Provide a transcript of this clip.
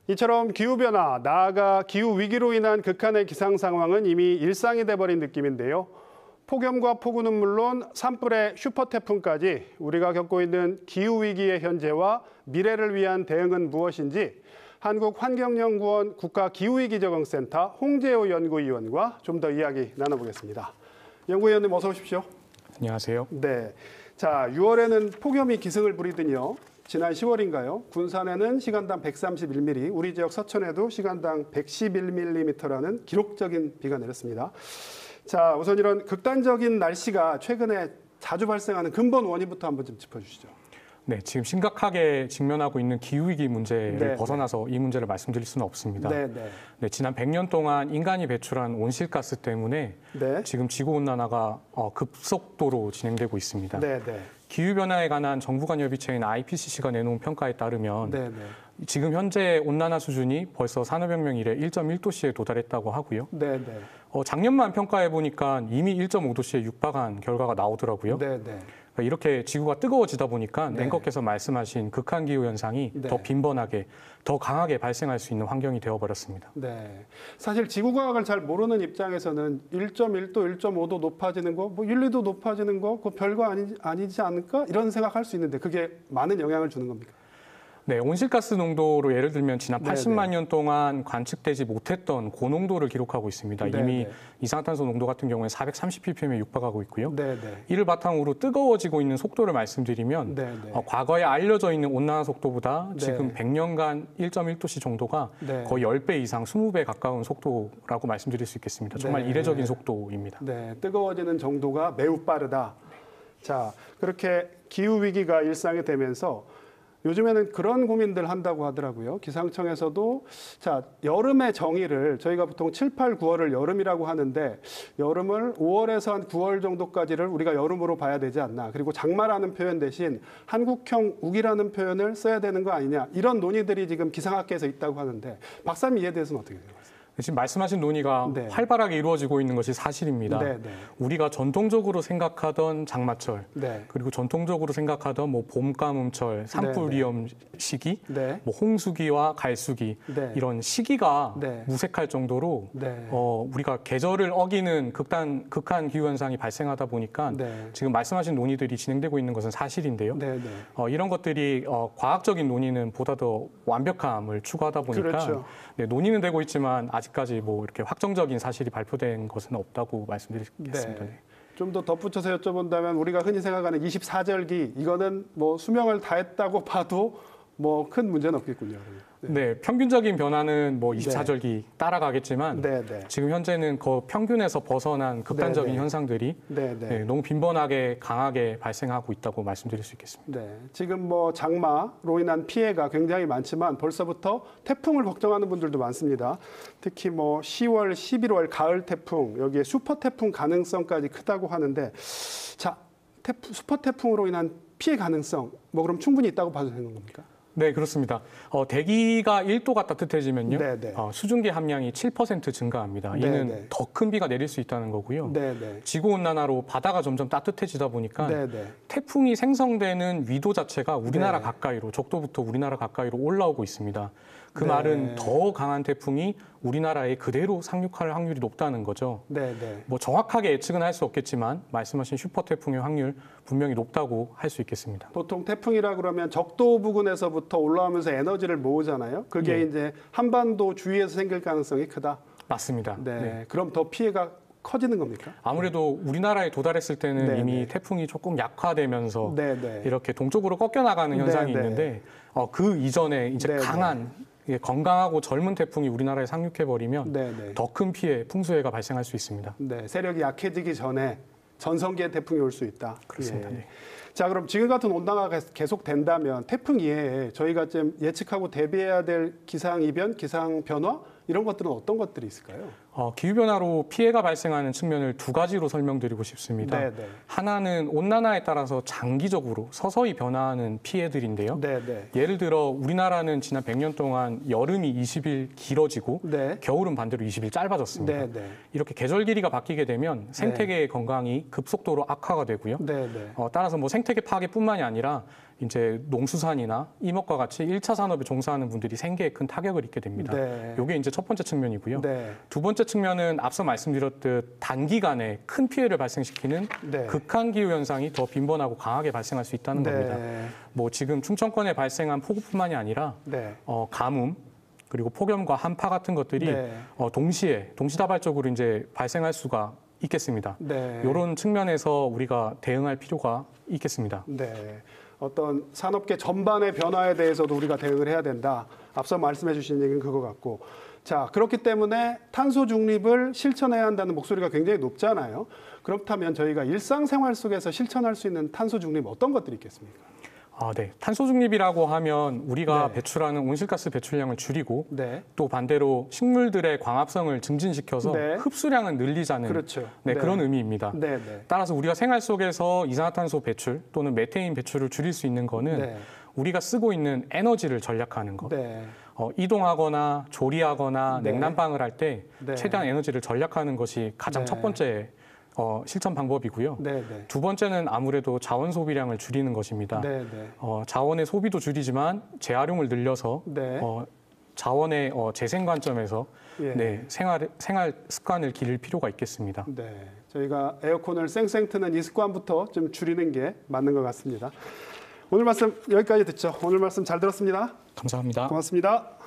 이처럼 기후변화, 나아가 기후위기로 인한 극한의 기상 상황은 이미 일상이 돼버린 느낌인데요. 폭염과 폭우는 물론 산불의 슈퍼태풍까지 우리가 겪고 있는 기후위기의 현재와 미래를 위한 대응은 무엇인지 한국환경연구원 국가기후위기적응센터 홍재호 연구위원과 좀 더 이야기 나눠보겠습니다. 연구위원님 어서 오십시오. 안녕하세요. 네, 자 6월에는 폭염이 기승을 부리더니요. 지난 10월인가요? 군산에는 시간당 131mm, 우리 지역 서천에도 시간당 111mm라는 기록적인 비가 내렸습니다. 자, 우선 이런 극단적인 날씨가 최근에 자주 발생하는 근본 원인부터 한번 좀 짚어주시죠. 네, 지금 심각하게 직면하고 있는 기후위기 문제를 벗어나서 이 문제를 말씀드릴 수는 없습니다. 네, 지난 100년 동안 인간이 배출한 온실가스 때문에 지금 지구온난화가 급속도로 진행되고 있습니다. 기후변화에 관한 정부 간 협의체인 IPCC가 내놓은 평가에 따르면 지금 현재 온난화 수준이 벌써 산업혁명 이래 1.1도씨에 도달했다고 하고요. 작년만 평가해 보니까 이미 1.5도씨에 육박한 결과가 나오더라고요. 그러니까 이렇게 지구가 뜨거워지다 보니까 앵커께서 말씀하신 극한 기후 현상이 더 빈번하게, 더 강하게 발생할 수 있는 환경이 되어버렸습니다. 사실 지구과학을 잘 모르는 입장에서는 1.1도, 1.5도 높아지는 거, 뭐 1, 2도 높아지는 거, 그거 별거 아니지 않을까? 이런 생각할 수 있는데 그게 많은 영향을 주는 겁니까? 네, 온실가스 농도로 예를 들면 지난 80만 년 동안 관측되지 못했던 고농도를 기록하고 있습니다. 이미 이산화탄소 농도 같은 경우에 430ppm에 육박하고 있고요. 이를 바탕으로 뜨거워지고 있는 속도를 말씀드리면 과거에 알려져 있는 온난화 속도보다 지금 100년간 1.1도씨 정도가 거의 10배 이상 20배 가까운 속도라고 말씀드릴 수 있겠습니다. 정말 이례적인 속도입니다. 뜨거워지는 정도가 매우 빠르다. 자, 그렇게 기후위기가 일상이 되면서 요즘에는 그런 고민들 한다고 하더라고요. 기상청에서도 자 여름의 정의를 저희가 보통 7, 8, 9월을 여름이라고 하는데 여름을 5월에서 한 9월 정도까지를 우리가 여름으로 봐야 되지 않나. 그리고 장마라는 표현 대신 한국형 우기라는 표현을 써야 되는 거 아니냐. 이런 논의들이 지금 기상학계에서 있다고 하는데 박사님 이에 대해서는 어떻게 생각하세요? 지금 말씀하신 논의가 활발하게 이루어지고 있는 것이 사실입니다. 우리가 전통적으로 생각하던 장마철, 그리고 전통적으로 생각하던 뭐 봄가뭄철, 산불위험 시기, 뭐 홍수기와 갈수기 이런 시기가 무색할 정도로 우리가 계절을 어기는 극한 기후 현상이 발생하다 보니까 지금 말씀하신 논의들이 진행되고 있는 것은 사실인데요. 이런 것들이 과학적인 논의는 보다 더 완벽함을 추구하다 보니까 논의는 되고 있지만 아직까지 뭐 이렇게 확정적인 사실이 발표된 것은 없다고 말씀드리겠습니다. 좀 더 덧붙여서 여쭤본다면 우리가 흔히 생각하는 24절기 이거는 뭐 수명을 다했다고 봐도 뭐 큰 문제는 없겠군요. 평균적인 변화는 뭐 24절기 따라가겠지만 지금 현재는 그 평균에서 벗어난 극단적인 현상들이 너무 빈번하게 강하게 발생하고 있다고 말씀드릴 수 있겠습니다. 지금 뭐 장마로 인한 피해가 굉장히 많지만 벌써부터 태풍을 걱정하는 분들도 많습니다. 특히 뭐 10월, 11월 가을 태풍 여기에 슈퍼 태풍 가능성까지 크다고 하는데 자 슈퍼 태풍으로 인한 피해 가능성 뭐 그럼 충분히 있다고 봐도 되는 겁니까? 네, 그렇습니다. 대기가 1도가 따뜻해지면요. 수증기 함량이 7% 증가합니다. 이는 더 큰 비가 내릴 수 있다는 거고요. 지구온난화로 바다가 점점 따뜻해지다 보니까 태풍이 생성되는 위도 자체가 우리나라 가까이로, 적도부터 우리나라 가까이로 올라오고 있습니다. 그 말은 더 강한 태풍이 우리나라에 그대로 상륙할 확률이 높다는 거죠. 뭐 정확하게 예측은 할 수 없겠지만 말씀하신 슈퍼 태풍의 확률 분명히 높다고 할 수 있겠습니다. 보통 태풍이라 그러면 적도 부근에서부터 올라오면서 에너지를 모으잖아요. 그게 이제 한반도 주위에서 생길 가능성이 크다. 맞습니다. 그럼 더 피해가 커지는 겁니까? 아무래도 우리나라에 도달했을 때는 이미 태풍이 조금 약화되면서 이렇게 동쪽으로 꺾여나가는 현상이 있는데 그 이전에 이제 강한 건강하고 젊은 태풍이 우리나라에 상륙해버리면 더 큰 피해, 풍수해가 발생할 수 있습니다. 세력이 약해지기 전에 전성기의 태풍이 올 수 있다. 그렇습니다. 자, 그럼 지금 같은 온난화가 계속 된다면 태풍 이외에 저희가 좀 예측하고 대비해야 될 기상 이변, 기상 변화 이런 것들은 어떤 것들이 있을까요? 기후변화로 피해가 발생하는 측면을 두 가지로 설명드리고 싶습니다. 하나는 온난화에 따라서 장기적으로 서서히 변화하는 피해들인데요. 예를 들어 우리나라는 지난 100년 동안 여름이 20일 길어지고 겨울은 반대로 20일 짧아졌습니다. 이렇게 계절 길이가 바뀌게 되면 생태계의 건강이 급속도로 악화가 되고요. 따라서 뭐 생태계 파괴뿐만이 아니라 이제 농수산이나 임업과 같이 1차 산업에 종사하는 분들이 생계에 큰 타격을 입게 됩니다. 네. 이게 이제 첫 번째 측면이고요. 네. 두 번째 측면은 앞서 말씀드렸듯 단기간에 큰 피해를 발생시키는 네. 극한 기후 현상이 더 빈번하고 강하게 발생할 수 있다는 네. 겁니다. 뭐 지금 충청권에 발생한 폭우뿐만이 아니라 네. 가뭄 그리고 폭염과 한파 같은 것들이 네. 동시에 동시다발적으로 이제 발생할 수가 있겠습니다. 네. 이런 측면에서 우리가 대응할 필요가 있겠습니다. 네. 어떤 산업계 전반의 변화에 대해서도 우리가 대응을 해야 된다. 앞서 말씀해 주신 얘기는 그거 같고. 자, 그렇기 때문에 탄소 중립을 실천해야 한다는 목소리가 굉장히 높잖아요. 그렇다면 저희가 일상생활 속에서 실천할 수 있는 탄소 중립 어떤 것들이 있겠습니까? 네. 탄소 중립이라고 하면 우리가 네. 배출하는 온실가스 배출량을 줄이고 네. 또 반대로 식물들의 광합성을 증진시켜서 네. 흡수량을 늘리자는 그렇죠. 네, 네. 그런 의미입니다. 네. 네. 따라서 우리가 생활 속에서 이산화탄소 배출 또는 메테인 배출을 줄일 수 있는 거는 네. 우리가 쓰고 있는 에너지를 절약하는 것. 네. 이동하거나 조리하거나 네. 냉난방을 할 때 네. 최대한 에너지를 절약하는 것이 가장 네. 첫 번째 실천 방법이고요. 네. 네. 두 번째는 아무래도 자원 소비량을 줄이는 것입니다. 네. 네. 자원의 소비도 줄이지만 재활용을 늘려서 네. 자원의 재생 관점에서 예. 네, 생활 습관을 기를 필요가 있겠습니다. 네. 저희가 에어컨을 쌩쌩 트는 이 습관부터 좀 줄이는 게 맞는 것 같습니다. 오늘 말씀 여기까지 듣죠. 오늘 말씀 잘 들었습니다. 감사합니다. 고맙습니다.